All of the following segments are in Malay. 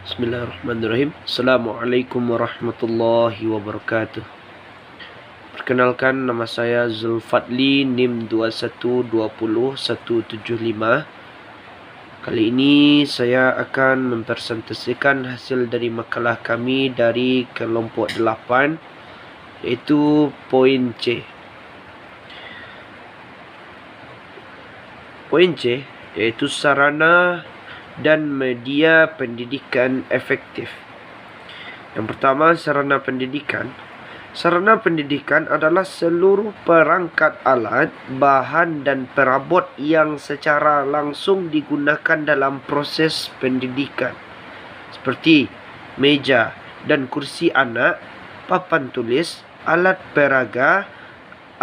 Bismillahirrahmanirrahim. Assalamualaikum warahmatullahi wabarakatuh. Perkenalkan, nama saya Zulfadli, NIM 2120-175. Kali ini saya akan mempresentasikan hasil dari makalah kami dari kelompok 8, iaitu poin C. Poin C iaitu sarana dan media pendidikan efektif. Yang pertama, sarana pendidikan. Sarana pendidikan adalah seluruh perangkat alat, bahan dan perabot yang secara langsung digunakan dalam proses pendidikan, seperti meja dan kursi anak, papan tulis, alat peraga,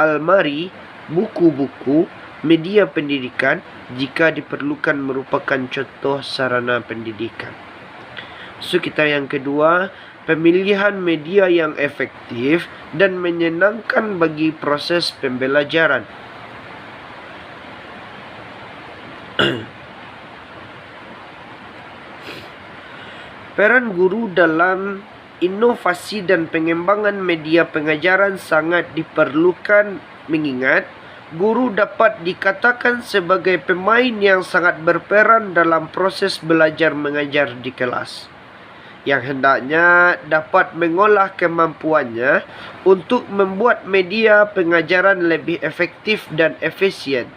almari, buku-buku, media pendidikan jika diperlukan merupakan contoh sarana pendidikan. So, kita yang kedua, pemilihan media yang efektif dan menyenangkan bagi proses pembelajaran. Peran guru dalam inovasi dan pengembangan media pengajaran sangat diperlukan, mengingat guru dapat dikatakan sebagai pemain yang sangat berperan dalam proses belajar mengajar di kelas, yang hendaknya dapat mengolah kemampuannya untuk membuat media pengajaran lebih efektif dan efisien.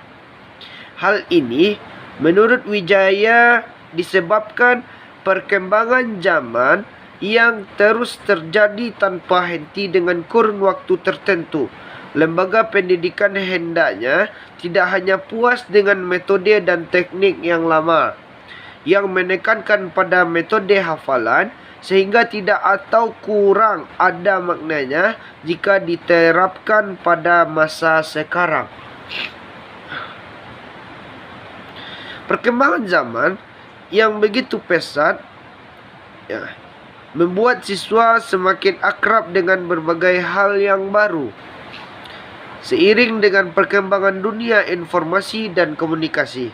Hal ini menurut Wijaya disebabkan perkembangan zaman yang terus terjadi tanpa henti dengan kurun waktu tertentu. Lembaga pendidikan hendaknya tidak hanya puas dengan metode dan teknik yang lama, yang menekankan pada metode hafalan, sehingga tidak atau kurang ada maknanya jika diterapkan pada masa sekarang. Perkembangan zaman yang begitu pesat membuat siswa semakin akrab dengan berbagai hal yang baru. Seiring dengan perkembangan dunia informasi dan komunikasi.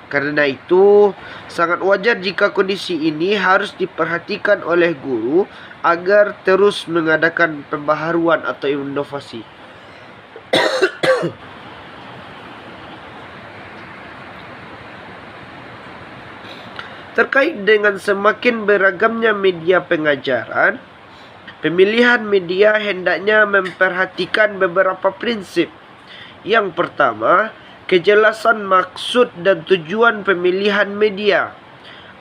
Karena itu, sangat wajar jika kondisi ini harus diperhatikan oleh guru agar terus mengadakan pembaharuan atau inovasi. Terkait dengan semakin beragamnya media pengajaran, pemilihan media hendaknya memperhatikan beberapa prinsip. Yang pertama, kejelasan maksud dan tujuan pemilihan media.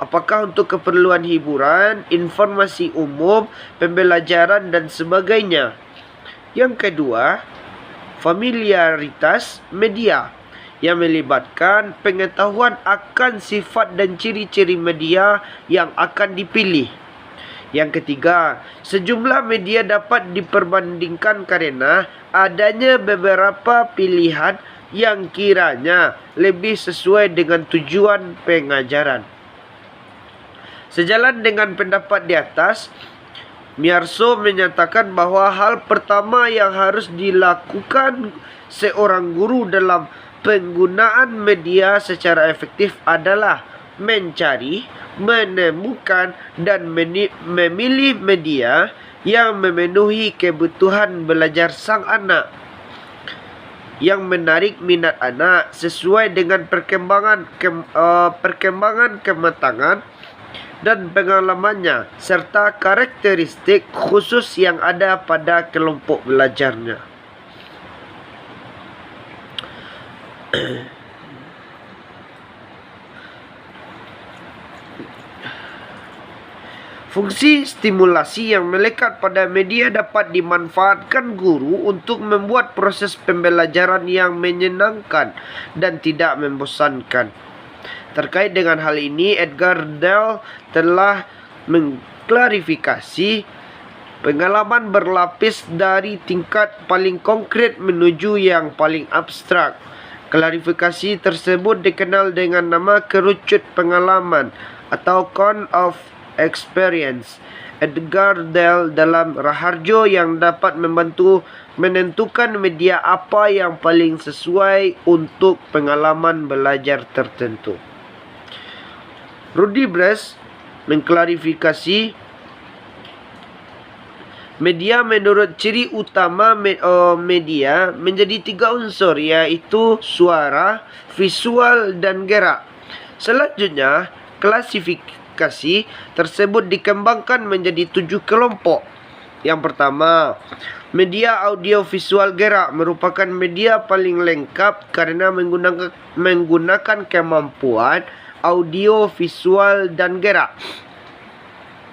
Apakah untuk keperluan hiburan, informasi umum, pembelajaran dan sebagainya. Yang kedua, familiaritas media, yang melibatkan pengetahuan akan sifat dan ciri-ciri media yang akan dipilih. Yang ketiga, sejumlah media dapat diperbandingkan karena adanya beberapa pilihan yang kiranya lebih sesuai dengan tujuan pengajaran. Sejalan dengan pendapat di atas, Miyarso menyatakan bahawa hal pertama yang harus dilakukan seorang guru dalam penggunaan media secara efektif adalah mencari, menemukan dan memilih media yang memenuhi kebutuhan belajar sang anak, yang menarik minat anak sesuai dengan perkembangan kematangan dan pengalamannya serta karakteristik khusus yang ada pada kelompok belajarnya. Fungsi stimulasi yang melekat pada media dapat dimanfaatkan guru untuk membuat proses pembelajaran yang menyenangkan dan tidak membosankan. Terkait dengan hal ini, Edgar Dell telah mengklarifikasi pengalaman berlapis dari tingkat paling konkret menuju yang paling abstrak. Klarifikasi tersebut dikenal dengan nama kerucut pengalaman atau cone of experience. Edgar Dell dalam Raharjo yang dapat membantu menentukan media apa yang paling sesuai untuk pengalaman belajar tertentu. Rudy Bress mengklarifikasi media menurut ciri utama media menjadi 3 unsur, yaitu suara, visual, dan gerak. Selanjutnya, klasifikasi tersebut dikembangkan menjadi 7 kelompok. Yang pertama, media audio visual gerak merupakan media paling lengkap karena menggunakan kemampuan audio, visual, dan gerak.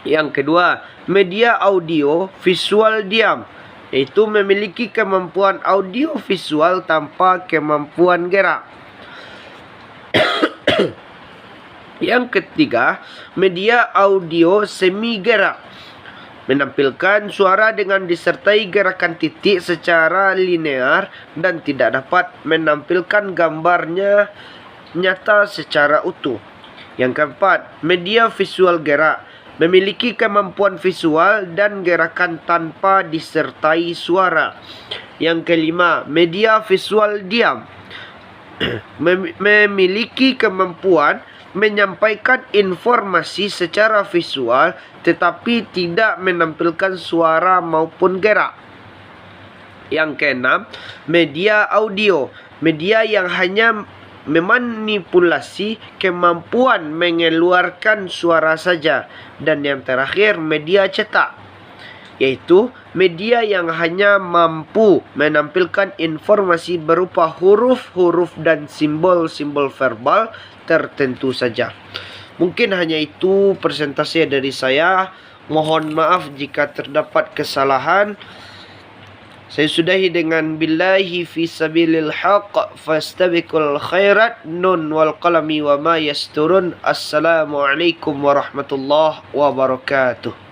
Yang kedua, media audio visual diam, iaitu memiliki kemampuan audio visual tanpa kemampuan gerak. Yang ketiga, media audio semi gerak, menampilkan suara dengan disertai gerakan titik secara linear dan tidak dapat menampilkan gambarnya nyata secara utuh. Yang keempat, media visual gerak, memiliki kemampuan visual dan gerakan tanpa disertai suara. Yang kelima, media visual diam, memiliki kemampuan menyampaikan informasi secara visual tetapi tidak menampilkan suara maupun gerak. Yang keenam, media audio, media yang hanya memanipulasi kemampuan mengeluarkan suara saja. Dan yang terakhir, media cetak, yaitu media yang hanya mampu menampilkan informasi berupa huruf-huruf dan simbol-simbol verbal tertentu saja. Mungkin hanya itu presentasi dari saya. Mohon maaf jika terdapat kesalahan. Saya sudahi dengan billahi fi sabilil haqq fastabiqul khairat nun wal qalami wa ma yasturun. Assalamualaikum warahmatullahi wabarakatuh.